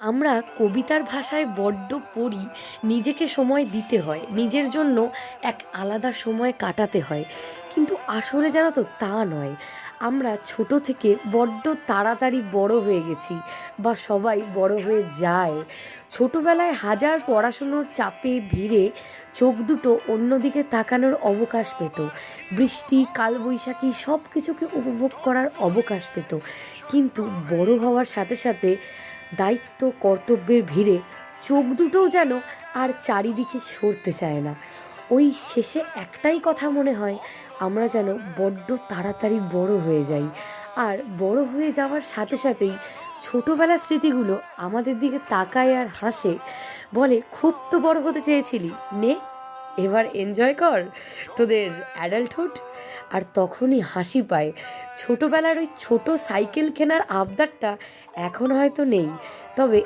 আমরা কবিতার ভাষায় বড্ড পড়ি, নিজেকে সময় দিতে হয়, নিজের জন্য এক আলাদা সময় কাটাতে হয়। কিন্তু আসলে জানো তো তা নয়। আমরা ছোট থেকে বড্ড তাড়াতাড়ি বড় হয়ে গেছি, বা সবাই বড় হয়ে যায়। ছোটবেলায় হাজার পড়াশুনোর চাপে ভিড়ে চোখ দুটো অন্যদিকে তাকানোর অবকাশ পেত, বৃষ্টি কালবৈশাখী সব কিছুকে উপভোগ করার অবকাশ পেত। কিন্তু বড় হওয়ার সাথে সাথে দায়িত্ব কর্তব্যের ভিড়ে চোখ দুটোও যেন আর চারিদিকে সরতে চায় না। ওই শেষে একটাই কথা মনে হয়, আমরা যেন বড্ড তাড়াতাড়ি বড় হয়ে যাই। আর বড় হয়ে যাওয়ার সাথে সাথেই ছোটোবেলার স্মৃতিগুলো আমাদের দিকে তাকায় আর হাসে, বলে খুব তো বড় হতে চেয়েছিলি, নে এবার এনজয় কর তোদের অ্যাডাল্টহুড। আর তখনই হাসি পায়। ছোটোবেলার ওই ছোট সাইকেল কেনার আবদারটা এখন হয়তো নেই, তবে